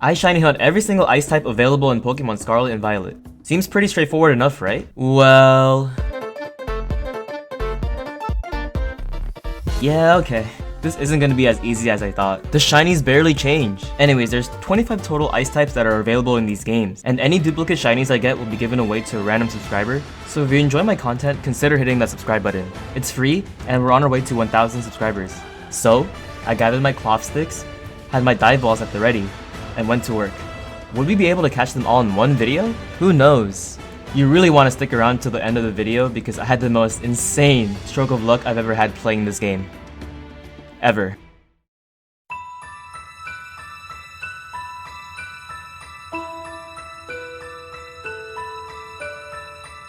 I shiny hunt every single ice type available in Pokemon Scarlet and Violet. Seems pretty straightforward enough, right? Well... yeah, okay. This isn't gonna be as easy as I thought. The shinies barely change. Anyways, there's 25 total ice types that are available in these games, and any duplicate shinies I get will be given away to a random subscriber, so if you enjoy my content, consider hitting that subscribe button. It's free, and we're on our way to 1,000 subscribers. So, I gathered my cloth sticks, had my dive balls at the ready, and went to work. Would we be able to catch them all in one video? Who knows? You really want to stick around till the end of the video because I had the most insane stroke of luck I've ever had playing this game. Ever.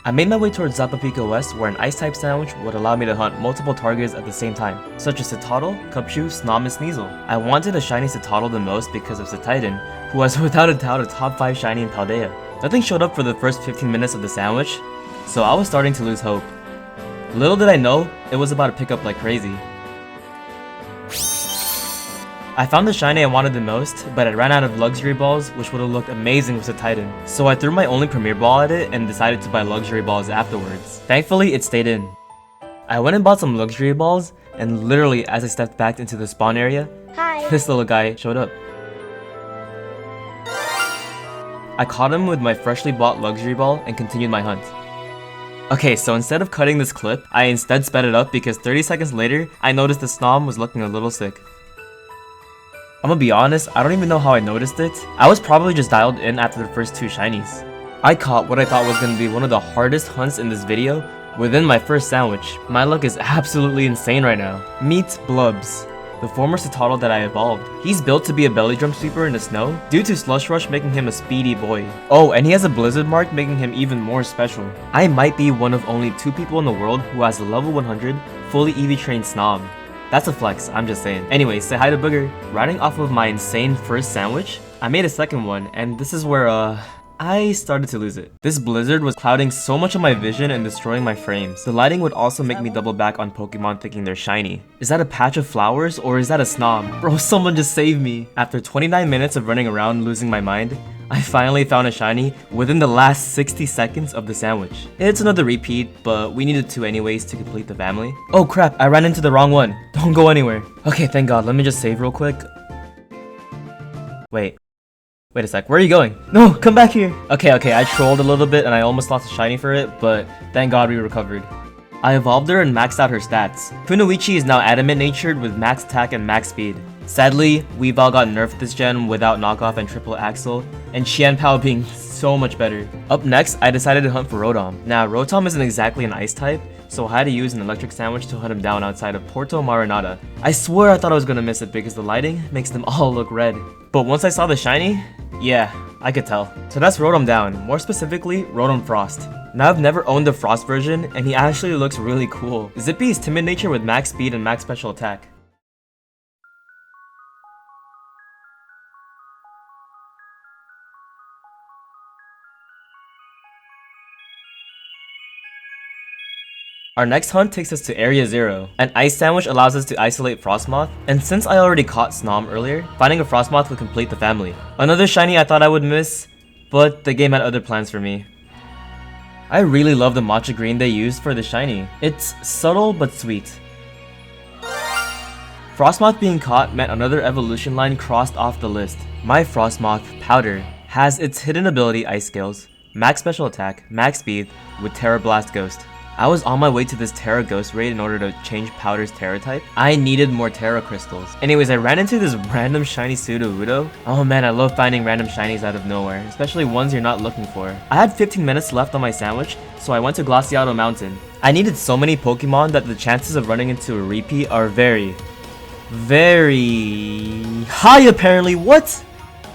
I made my way towards Zapapika West where an ice-type sandwich would allow me to hunt multiple targets at the same time, such as Citadel, Cupchew, Snom, and Sneasel. I wanted a shiny Citadel the most because of Citadin, who was without a doubt a top 5 shiny in Paldea. Nothing showed up for the first 15 minutes of the sandwich, so I was starting to lose hope. Little did I know, it was about to pick up like crazy. I found the shiny I wanted the most, but I ran out of luxury balls, which would have looked amazing with the Titan. So I threw my only premier ball at it and decided to buy luxury balls afterwards. Thankfully, it stayed in. I went and bought some luxury balls, and literally as I stepped back into the spawn area, this little guy showed up. I caught him with my freshly bought luxury ball and continued my hunt. Okay, so instead of cutting this clip, I instead sped it up because 30 seconds later, I noticed the Snom was looking a little sick. I'm gonna be honest, I don't even know how I noticed it. I was probably just dialed in after the first 2 shinies. I caught what I thought was gonna be one of the hardest hunts in this video within my first sandwich. My luck is absolutely insane right now. Meet Blubs, the former Citadel that I evolved. He's built to be a belly drum sweeper in the snow due to Slush Rush making him a speedy boy. Oh, and he has a blizzard mark making him even more special. I might be one of only 2 people in the world who has a level 100 fully EV trained Snom. That's a flex, I'm just saying. Anyways, say hi to Booger. Riding off of my insane first sandwich, I made a second one, and this is where, I started to lose it. This blizzard was clouding so much of my vision and destroying my frames. The lighting would also make me double back on Pokemon thinking they're shiny. Is that a patch of flowers, or is that a Snom? Bro, someone just save me. After 29 minutes of running around losing my mind, I finally found a shiny within the last 60 seconds of the sandwich. It's another repeat, but we needed 2 anyways to complete the family. Oh crap, I ran into the wrong one. Don't go anywhere. Okay, thank god, let me just save real quick. Wait a sec, where are you going? No, come back here. Okay, I trolled a little bit and I almost lost a shiny for it, but thank god we recovered. I evolved her and maxed out her stats. Kunoichi is now adamant natured with max attack and max speed. Sadly, Weavile got nerfed this gen without knockoff and triple axle, and Qianpao being so much better. Up next, I decided to hunt for Rotom. Now, Rotom isn't exactly an ice type, so I had to use an electric sandwich to hunt him down outside of Porto Marinata. I swear I thought I was gonna miss it because the lighting makes them all look red. But once I saw the shiny, yeah, I could tell. So that's Rotom down, more specifically, Rotom Frost. Now I've never owned the Frost version, and he actually looks really cool. Zippy is timid nature with max speed and max special attack. Our next hunt takes us to Area 0. An ice sandwich allows us to isolate Frostmoth, and since I already caught Snom earlier, finding a Frostmoth would complete the family. Another shiny I thought I would miss, but the game had other plans for me. I really love the matcha green they used for the shiny. It's subtle but sweet. Frostmoth being caught meant another evolution line crossed off the list. My Frostmoth, Powder, has its hidden ability Ice Scales, max special attack, max speed, with Terra Blast Ghost. I was on my way to this Terra Ghost raid in order to change Powder's Terra type. I needed more Terra Crystals. Anyways, I ran into this random shiny Sudowoodo. Oh man, I love finding random shinies out of nowhere, especially ones you're not looking for. I had 15 minutes left on my sandwich, so I went to Glaciado Mountain. I needed so many Pokemon that the chances of running into a repeat are very high apparently. What?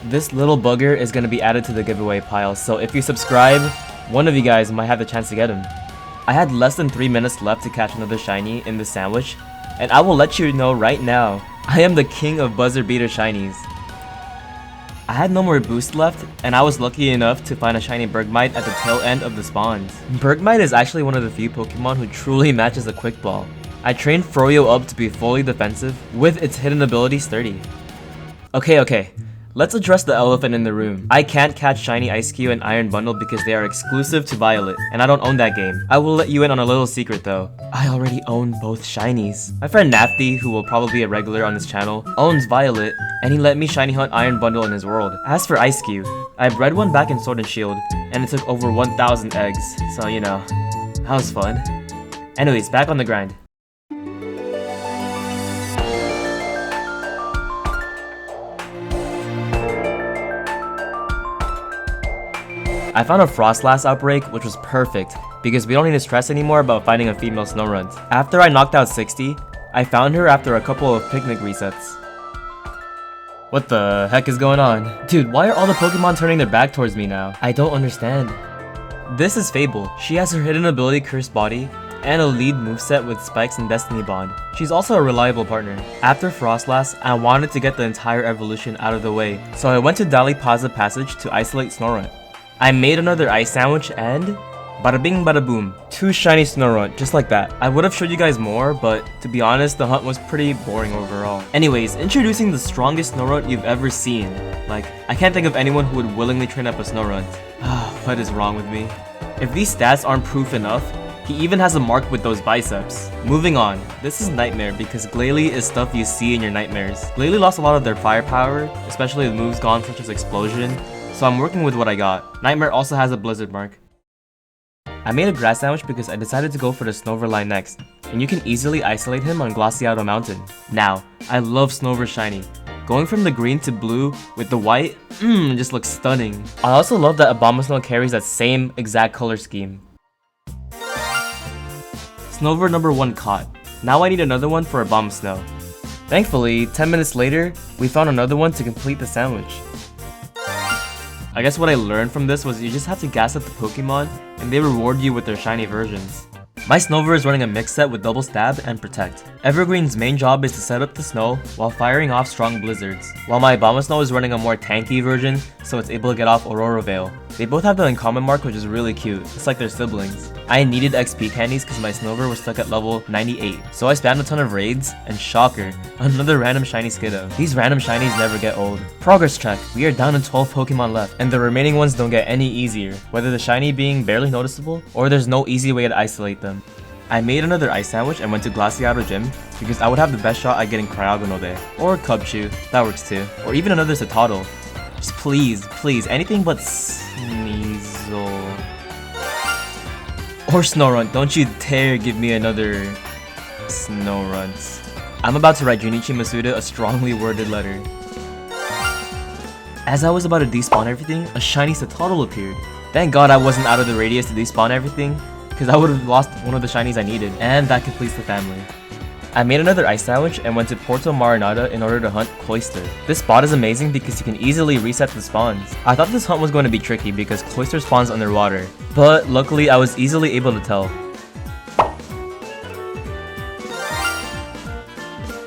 This little bugger is gonna be added to the giveaway pile, so if you subscribe, one of you guys might have the chance to get him. I had less than 3 minutes left to catch another shiny in the sandwich, and I will let you know right now, I am the king of buzzer beater shinies. I had no more boost left, and I was lucky enough to find a shiny Bergmite at the tail end of the spawns. Bergmite is actually one of the few Pokemon who truly matches a quick ball. I trained Froyo up to be fully defensive, with its hidden ability Sturdy. Okay, Let's address the elephant in the room. I can't catch Shiny Ice-Q and Iron Bundle because they are exclusive to Violet, and I don't own that game. I will let you in on a little secret though. I already own both Shinies. My friend Nafty, who will probably be a regular on this channel, owns Violet, and he let me Shiny Hunt Iron Bundle in his world. As for Ice-Q, I bred one back in Sword and Shield, and it took over 1,000 eggs, so you know, that was fun. Anyways, back on the grind. I found a Frostlass outbreak, which was perfect, because we don't need to stress anymore about finding a female Snorunt. After I knocked out 60, I found her after a couple of picnic resets. What the heck is going on? Dude, why are all the Pokemon turning their back towards me now? I don't understand. This is Fable. She has her hidden ability Cursed Body, and a lead moveset with Spikes and Destiny Bond. She's also a reliable partner. After Frostlass, I wanted to get the entire evolution out of the way, so I went to Dalipaza Passage to isolate Snorunt. I made another ice sandwich and bada bing bada boom, 2 shiny Snorunt, just like that. I would have showed you guys more, but to be honest, the hunt was pretty boring overall. Anyways, introducing the strongest Snorunt you've ever seen. Like, I can't think of anyone who would willingly train up a Snorunt. What is wrong with me? If these stats aren't proof enough, he even has a mark with those biceps. Moving on, this is Nightmare because Glalie is stuff you see in your nightmares. Glalie lost a lot of their firepower, especially with moves gone such as Explosion, so I'm working with what I got. Nightmare also has a blizzard mark. I made a grass sandwich because I decided to go for the Snover line next, and you can easily isolate him on Glaciado Mountain. Now, I love Snover Shiny. Going from the green to blue with the white, just looks stunning. I also love that Abomasnow carries that same exact color scheme. Snover number 1 caught. Now I need another one for Abomasnow. Thankfully, 10 minutes later, we found another one to complete the sandwich. I guess what I learned from this was you just have to gas up the Pokemon, and they reward you with their shiny versions. My Snover is running a mix set with Double Stab and Protect. Evergreen's main job is to set up the snow while firing off strong blizzards, while my Abomasnow is running a more tanky version, so it's able to get off Aurora Veil. They both have the uncommon mark, which is really cute, it's like they're siblings. I needed XP candies because my Snover was stuck at level 98, so I spammed a ton of raids, and shocker, another random shiny Skiddo. These random shinies never get old. Progress check, we are down to 12 Pokemon left, and the remaining ones don't get any easier, whether the shiny being barely noticeable, or there's no easy way to isolate them. I made another ice sandwich and went to Glaciado Gym because I would have the best shot at getting Cryogonal there. Or Cubchoo, that works too. Or even another Citadel. Just please, anything but Sneasel. Or Snorunt, don't you dare give me another Snorunt. I'm about to write Junichi Masuda a strongly worded letter. As I was about to despawn everything, a shiny Citadel appeared. Thank God I wasn't out of the radius to despawn everything, because I would have lost one of the shinies I needed, and that completes the family. I made another ice sandwich and went to Porto Marinada in order to hunt Cloyster. This spot is amazing because you can easily reset the spawns. I thought this hunt was going to be tricky because Cloyster spawns underwater, but luckily I was easily able to tell.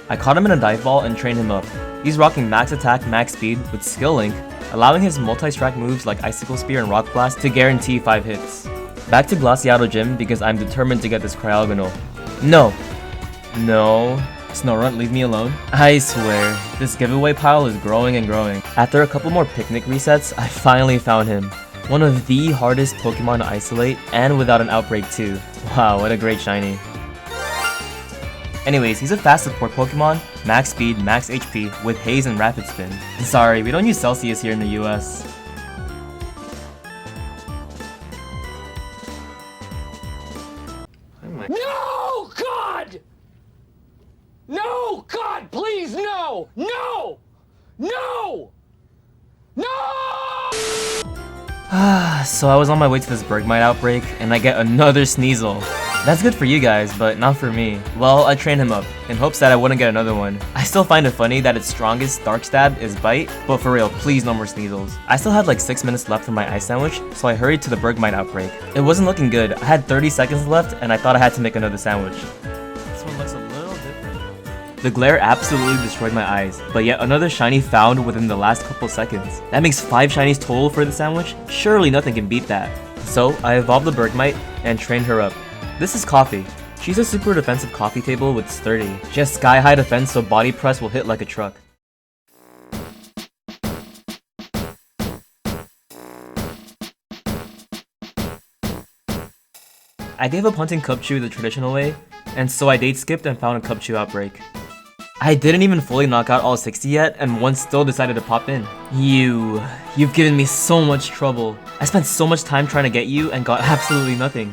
I caught him in a dive ball and trained him up. He's rocking max attack, max speed with Skill Link, allowing his multi-strike moves like Icicle Spear and Rock Blast to guarantee 5 hits. Back to Glaciado Gym because I'm determined to get this Cryogonal. No. Snorunt, leave me alone. I swear, this giveaway pile is growing and growing. After a couple more picnic resets, I finally found him. One of the hardest Pokemon to isolate, and without an outbreak too. Wow, what a great shiny. Anyways, he's a fast support Pokemon, max speed, max HP, with Haze and Rapid Spin. Sorry, we don't use Celsius here in the US. No, God! No, God, please, no! No! No! No! So I was on my way to this Bergmite outbreak, and I get another Sneasel. That's good for you guys, but not for me. Well, I trained him up, in hopes that I wouldn't get another one. I still find it funny that its strongest Dark Stab is Bite, but for real, please no more Sneasels. I still had like 6 minutes left for my ice sandwich, so I hurried to the Bergmite outbreak. It wasn't looking good, I had 30 seconds left, and I thought I had to make another sandwich. This one looks a little different. The glare absolutely destroyed my eyes, but yet another shiny found within the last couple seconds. That makes 5 shinies total for the sandwich? Surely nothing can beat that. So, I evolved the Bergmite and trained her up. This is Coffee. She's a super defensive coffee table with Sturdy. She has sky high defense so body press will hit like a truck. I gave up hunting Cubchoo the traditional way, and so I date skipped and found a Cubchoo outbreak. I didn't even fully knock out all 60 yet, and one still decided to pop in. You've given me so much trouble. I spent so much time trying to get you and got absolutely nothing.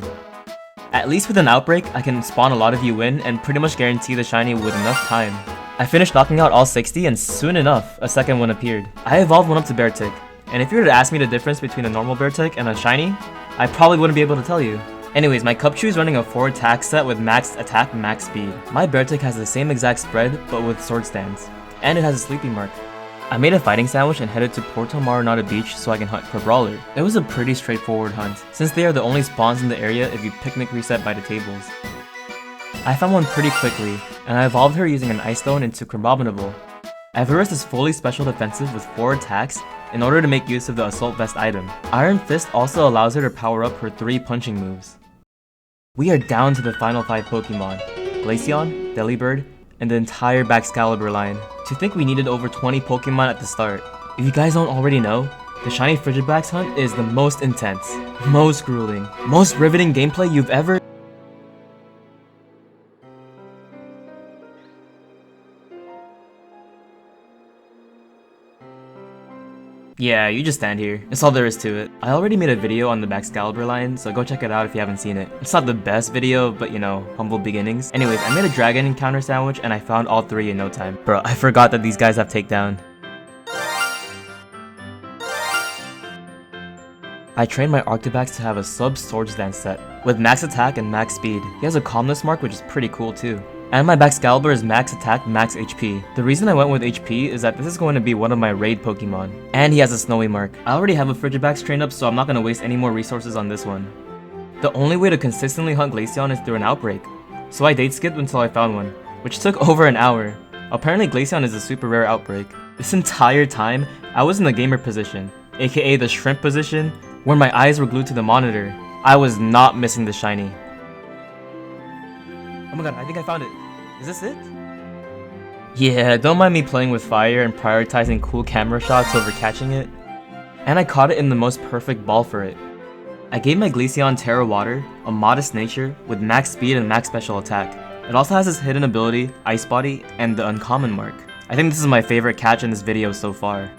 At least with an outbreak, I can spawn a lot of you in and pretty much guarantee the shiny with enough time. I finished knocking out all 60 and soon enough, a second one appeared. I evolved one up to Beartick, and if you were to ask me the difference between a normal Beartick and a shiny, I probably wouldn't be able to tell you. Anyways, my Cubchoo is running a 4 attack set with max attack, max speed. My Beartick has the same exact spread, but with sword stands. And it has a sleepy mark. I made a fighting sandwich and headed to Porto Marinada Beach so I can hunt Crabrawler. It was a pretty straightforward hunt, since they are the only spawns in the area if you picnic reset by the tables. I found one pretty quickly, and I evolved her using an Ice Stone into Crabominable. Everest is fully special defensive with 4 attacks in order to make use of the Assault Vest item. Iron Fist also allows her to power up her 3 punching moves. We are down to the final 5 Pokemon, Glaceon, Delibird, and the entire Baxcalibur line. To think we needed over 20 Pokemon at the start. If you guys don't already know, the shiny Frigibax hunt is the most intense, most grueling, most riveting gameplay you've ever... Yeah, you just stand here. That's all there is to it. I already made a video on the Baxcalibur line, so go check it out if you haven't seen it. It's not the best video, but you know, humble beginnings. Anyways, I made a dragon encounter sandwich and I found all 3 in no time. Bro, I forgot that these guys have takedown. I trained my Arctibax to have a sub Swords Dance set, with max attack and max speed. He has a calmness mark which is pretty cool too. And my Baxcalibur is max attack, max HP. The reason I went with HP is that this is going to be one of my raid Pokemon. And he has a snowy mark. I already have a Frigibax trained up, so I'm not going to waste any more resources on this one. The only way to consistently hunt Glaceon is through an outbreak. So I date skipped until I found one, which took over an hour. Apparently Glaceon is a super rare outbreak. This entire time, I was in the gamer position, aka the shrimp position, where my eyes were glued to the monitor. I was not missing the shiny. Oh my god, I think I found it. Is this it? Yeah, don't mind me playing with fire and prioritizing cool camera shots over catching it. And I caught it in the most perfect ball for it. I gave my Glaceon Terra Water, a modest nature, with max speed and max special attack. It also has its hidden ability, Ice Body, and the uncommon mark. I think this is my favorite catch in this video so far.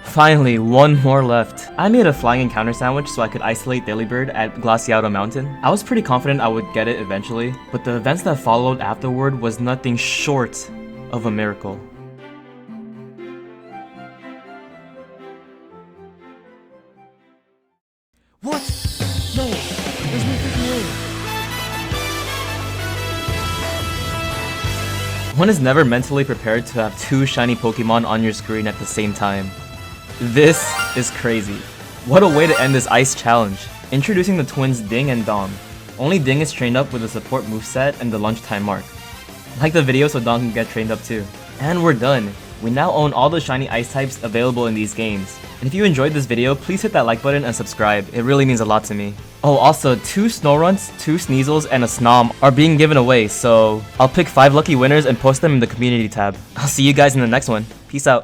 Finally, one more left. I made a flying encounter sandwich so I could isolate Delibird at Glaciado Mountain. I was pretty confident I would get it eventually, but the events that followed afterward was nothing short of a miracle. What? No, there's no freaking way. One is never mentally prepared to have 2 shiny Pokemon on your screen at the same time. This is crazy. What a way to end this ice challenge. Introducing the twins Ding and Dong. Only Ding is trained up with the support moveset and the lunchtime mark. Like the video so Dong can get trained up too. And we're done. We now own all the shiny ice types available in these games. And if you enjoyed this video, please hit that like button and subscribe. It really means a lot to me. Oh, also 2 Snowrunts, 2 Sneasels, and a Snom are being given away, so I'll pick 5 lucky winners and post them in the community tab. I'll see you guys in the next one. Peace out.